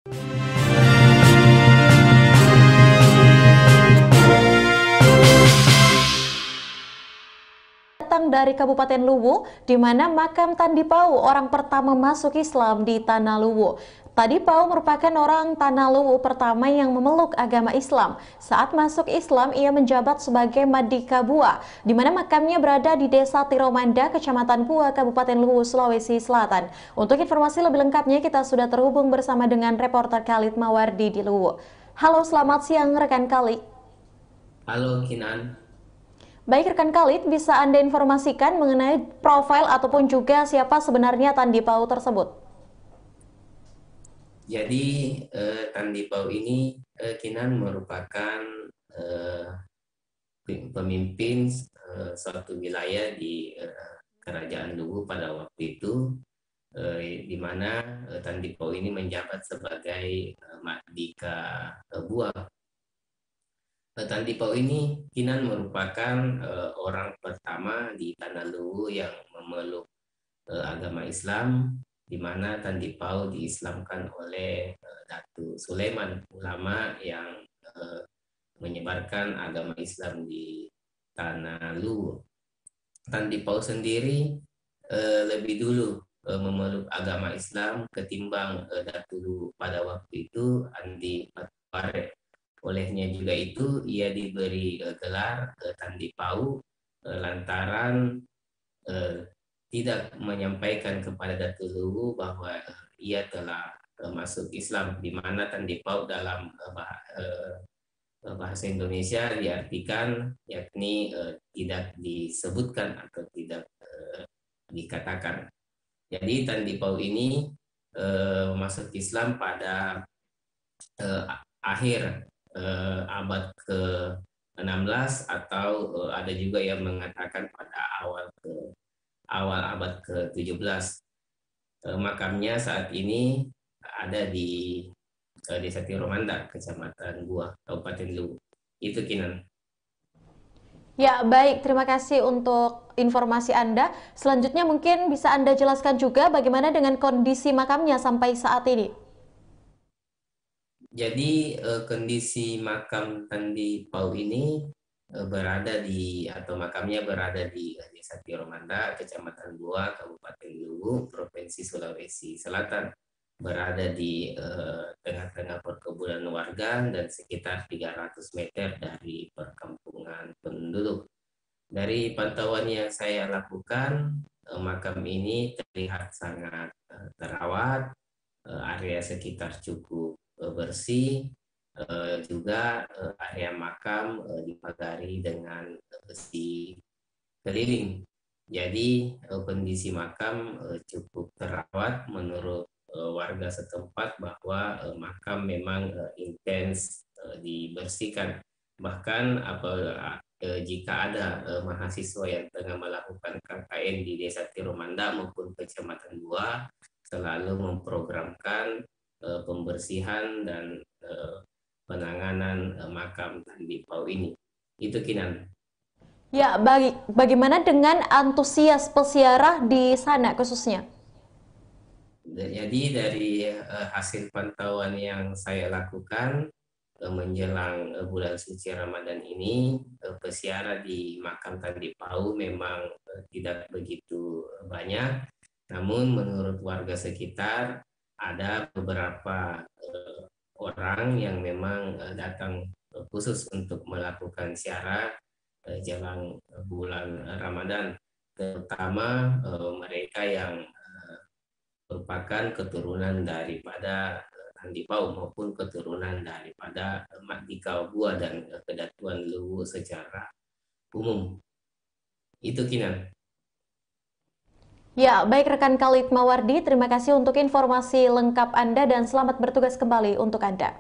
Datang dari Kabupaten Luwu, di mana makam Tandi Pau, orang pertama masuk Islam di Tanah Luwu. Tandi Pau merupakan orang Tanah Luwu pertama yang memeluk agama Islam. Saat masuk Islam, ia menjabat sebagai Madika Bua, di mana makamnya berada di Desa Tiromanda, Kecamatan Bua, Kabupaten Luwu, Sulawesi Selatan. Untuk informasi lebih lengkapnya, kita sudah terhubung bersama dengan reporter Khalid Mawardi di Luwu. Halo, selamat siang rekan Khalid. Halo Kinan. Baik rekan Khalid, bisa Anda informasikan mengenai profil ataupun juga siapa sebenarnya Tandi Pau tersebut? Jadi Tandi Pau ini Kinan merupakan pemimpin suatu wilayah di Kerajaan Luwu pada waktu itu, di mana Tandi Pau ini menjabat sebagai Madika Bua. Tandi Pau ini Kinan merupakan orang pertama di Tanah Luwu yang memeluk agama Islam, di mana Tandi Pau diislamkan oleh Datu Sulaiman, ulama yang menyebarkan agama Islam di Tanah Luwu. Tandi Pau sendiri lebih dulu memeluk agama Islam ketimbang Datu pada waktu itu, Andi Patware. Olehnya juga itu ia diberi gelar Tandi Pau lantaran tidak menyampaikan kepada Datu Luwu bahwa ia telah masuk Islam, di mana Tandi Pau dalam bahasa Indonesia diartikan yakni tidak disebutkan atau tidak dikatakan. Jadi Tandi Pau ini masuk Islam pada akhir abad ke-16 atau ada juga yang mengatakan pada awal abad ke-17. Makamnya saat ini ada di Desa Tiromanda, Kecamatan Bua, Kabupaten Luwu. Itu Kinan. Ya, baik. Terima kasih untuk informasi Anda. Selanjutnya mungkin bisa Anda jelaskan juga bagaimana dengan kondisi makamnya sampai saat ini. Jadi kondisi makam Tandi Pau ini makamnya berada di Desa Tiromanda, Kecamatan Bua, Kabupaten Luwu, Provinsi Sulawesi Selatan. Berada di tengah-tengah perkebunan warga dan sekitar 300 meter dari perkampungan penduduk. Dari pantauan yang saya lakukan, makam ini terlihat sangat terawat, area sekitar cukup bersih, juga area makam dipagari dengan besi keliling. Jadi kondisi makam cukup terawat menurut warga setempat, bahwa makam memang intens dibersihkan. Bahkan jika ada mahasiswa yang tengah melakukan KKN di Desa Tiromanda maupun Kecamatan Bua, selalu memprogramkan pembersihan dan penanganan makam Tandi Pau ini. Itu Kinan. Ya, bagaimana dengan antusias peziarah di sana khususnya? Jadi dari hasil pantauan yang saya lakukan menjelang bulan suci Ramadan ini, peziarah di makam Tandi Pau memang tidak begitu banyak. Namun menurut warga sekitar ada beberapa orang yang memang datang khusus untuk melakukan ziarah jelang bulan Ramadan, terutama mereka yang merupakan keturunan daripada Tandi Pau maupun keturunan daripada Madika Bua dan Kedatuan Luwu secara umum. Itu Kinan. Ya, baik rekan Khalid Mawardi, terima kasih untuk informasi lengkap Anda dan selamat bertugas kembali untuk Anda.